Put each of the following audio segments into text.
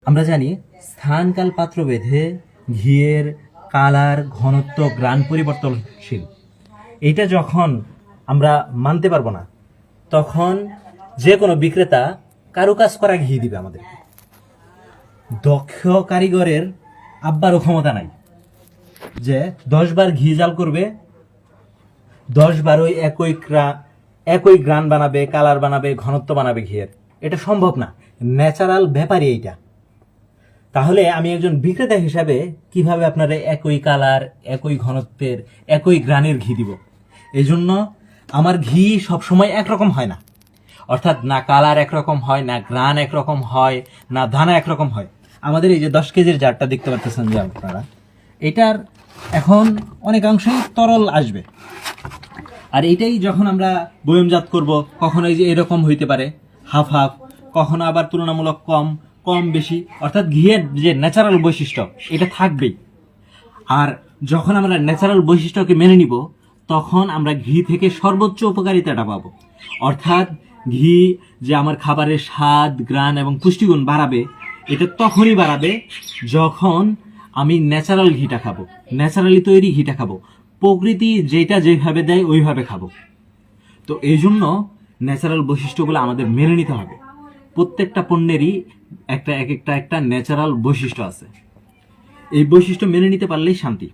আমরা জানি স্থানকাল পাত্র ভেদে ঘিয়ের কালার, ঘনত্ব, গ্রান পরিবর্তনশীল। এইটা যখন আমরা মানতে পারবো না, তখন যে কোনো বিক্রেতা কারুকাজ করা ঘি দিবে আমাদের। দক্ষ কারিগরের আব্বারও ক্ষমতা নাই যে 10 বার ঘি জাল করবে, 10 বারই একই গ্রান বানাবে, কালার বানাবে, ঘনত্ব বানাবে ঘিয়ের। এটা সম্ভব না, ন্যাচারাল ব্যাপারই এইটা। তাহলে আমি একজন বিক্রেতা হিসাবে কিভাবে আপনারা একই কালার, একই ঘনত্বের, একই গ্রানের ঘি দিব? এই জন্য আমার ঘি সবসময় একরকম হয় না। অর্থাৎ না কালার একরকম হয়, না গ্রান একরকম হয়, না দানা একরকম হয়। আমাদের এই যে 10 কেজির জারটা দেখতে পাচ্ছেন যে আপনারা, এটার এখন অনেকাংশেই তরল আসবে। আর এইটাই যখন আমরা বয়মজাত করব, কখনো এই যে এরকম হইতে পারে হাফ হাফ, কখনো আবার তুলনামূলক কম কম বেশি। অর্থাৎ ঘিয়ের যে ন্যাচারাল বৈশিষ্ট্য এটা থাকবেই। আর যখন আমরা ন্যাচারাল বৈশিষ্ট্যকে মেনে নিব, তখন আমরা ঘি থেকে সর্বোচ্চ উপকারিতাটা পাবো। অর্থাৎ ঘি যে আমার খাবারের স্বাদ, গ্রান এবং পুষ্টিগুণ বাড়াবে, এটা তখনই বাড়াবে যখন আমি ন্যাচারাল ঘিটা খাবো, ন্যাচারালি তৈরি ঘিটা খাবো, প্রকৃতি যেটা যেভাবে দেয় ওইভাবে খাবো। তো এই জন্য ন্যাচারাল বৈশিষ্ট্যগুলো আমাদের মেনে নিতে হবে। প্রত্যেকটা পণ্যেরই একটা ন্যাচারাল বৈশিষ্ট্য আছে। এই বৈশিষ্ট্য মেনে নিতে পারলেই শান্তি।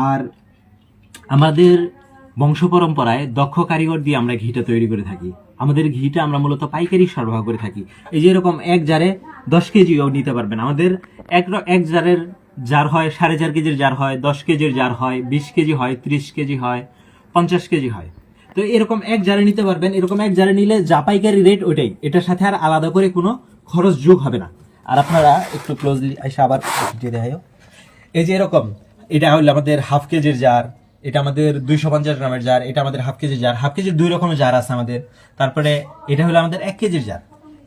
আর আমাদের বংশ পরম্পরায় দক্ষ কারিগর দিয়ে আমরা ঘিটা তৈরি করে থাকি। আমাদের ঘিটা আমরা মূলত পাইকারি সরবরাহ করে থাকি। এই যে এরকম এক জারে 10 কেজিও নিতে পারবেন। আমাদের এক জারের জার হয় 4.5 কেজির জার হয়, 10 কেজির জার হয়, 20 কেজি হয়, 30 কেজি হয়, 50 কেজি হয়। তো এরকম এক জারে নিতে পারবেন। এরকম এক জারে নিলে যা পাইকারি রেট ওইটাই, এটার সাথে আর আলাদা করে কোনো খরচ যোগ হবে না। আর আপনারা একটু ক্লোজলি এসে আবার দেখায়, এই যে এরকম, এটা হলো আমাদের হাফ কেজির জার, এটা আমাদের 250 গ্রামের জার, এটা আমাদের হাফ কেজির জার। হাফ কেজির 2 রকমের জার আছে আমাদের। তারপরে এটা হলো আমাদের 1 কেজির জার।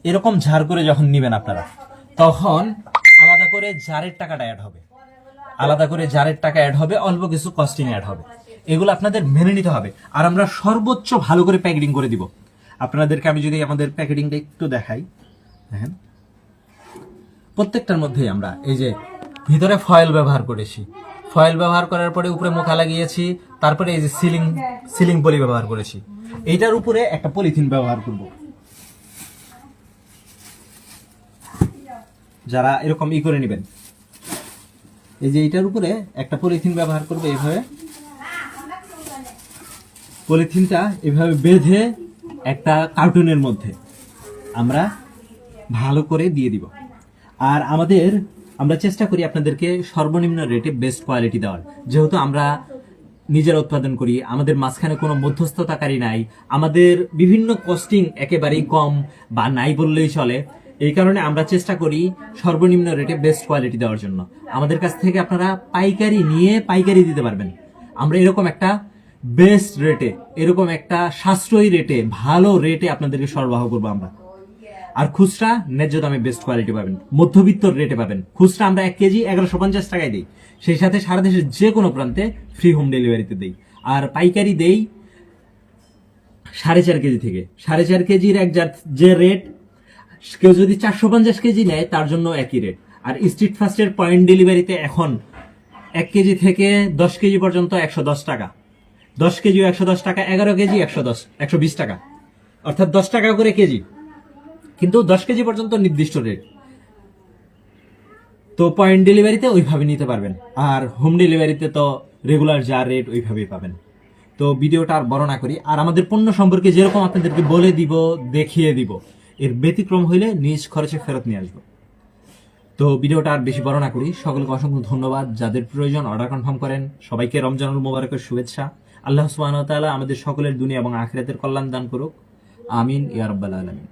এরকম জার করে যখন নিবেন আপনারা, তখন আলাদা করে জারের টাকাটা অ্যাড হবে, আলাদা করে জারের টাকা অ্যাড হবে, অল্প কিছু কস্টিং অ্যাড হবে। এগুলো আপনাদের মেনে নিতে হবে। আর আমরা সর্বোচ্চ ভালো করে প্যাকেটিং করে দিব আপনাদেরকে। আমি যদি আমাদের প্যাকেটিংটা একটু দেখাই, দেখেন প্রত্যেকটার মধ্যেই আমরা এই যে ভিতরে ফয়েল ব্যবহার করেছি, ফয়েল ব্যবহার করার পরে উপরে মুখা লাগিয়েছি, তারপরে এই যে সিলিং পলি ব্যবহার করেছি। এইটার উপরে একটা পলিথিন ব্যবহার করব। যারা এরকম করে নেবেন, এই যে এইটার উপরে একটা পলিথিন ব্যবহার করবে। এইভাবে পলিথিনটা এভাবে বেঁধে একটা কার্টুনের মধ্যে আমরা ভালো করে দিয়ে দিব। আর আমরা চেষ্টা করি আপনাদেরকে সর্বনিম্ন রেটে বেস্ট কোয়ালিটি দেওয়ার। যেহেতু আমরা নিজেরা উৎপাদন করি, আমাদের মাঝখানে কোনো মধ্যস্থতাকারী নাই, আমাদের বিভিন্ন কস্টিং একেবারেই কম বা নাই বললেই চলে। এই কারণে আমরা চেষ্টা করি সর্বনিম্ন রেটে বেস্ট কোয়ালিটি দেওয়ার জন্য। আমাদের কাছ থেকে আপনারা পাইকারি নিয়ে পাইকারি দিতে পারবেন। আমরা এরকম একটা বেস্ট রেটে, এরকম একটা সাশ্রয়ী রেটে, ভালো রেটে আপনাদেরকে সরবরাহ করবো আমরা। আর খুচরা ন্যায্য দামে বেস্ট কোয়ালিটি পাবেন, মধ্যবিত্তর রেটে পাবেন। খুচরা আমরা 1 কেজি 1150 টাকায় দিই, সেই সাথে সারা দেশের যে কোনো প্রান্তে ফ্রি হোম ডেলিভারিতে দিই। আর পাইকারি দেই 4.5 কেজি থেকে। 4.5 কেজির যে রেট, কেউ যদি 450 কেজি নেয় তার জন্য একই রেট। আর স্ট্রিট ফাস্টের পয়েন্ট ডেলিভারিতে এখন 1 কেজি থেকে 10 কেজি পর্যন্ত 110 টাকা, 10 কেজি 110 টাকা, 11 কেজি 120 টাকা, অর্থাৎ 10 টাকা করে কেজি। কিন্তু 10 কেজি পর্যন্ত নির্দিষ্ট রেট। তো পয়েন্ট ডেলিভারিতে ওইভাবে নিতে পারবেন, আর হোম ডেলিভারিতে তো রেগুলার যা রেট ওইভাবেই পাবেন। তো ভিডিওটা আর বড় না করি, আর আমাদের পণ্য সম্পর্কে যেরকম আপনাদেরকে বলে দিব, দেখিয়ে দিব, এর ব্যতিক্রম হইলে নিজ খরচে ফেরত নিয়ে আসবো। তো ভিডিওটা আর বেশি বড় না করি। সকলকে অসংখ্য ধন্যবাদ। যাদের প্রয়োজন অর্ডার কনফার্ম করেন। সবাইকে রমজানুল মোবারকের শুভেচ্ছা। আল্লাহ সুবহানাহু ওয়া তাআলা আমাদের সকলের দুনিয়া এবং আখিরাতের কল্যাণ দান করুক। আমিন ইয়া রাব্বাল আলামিন।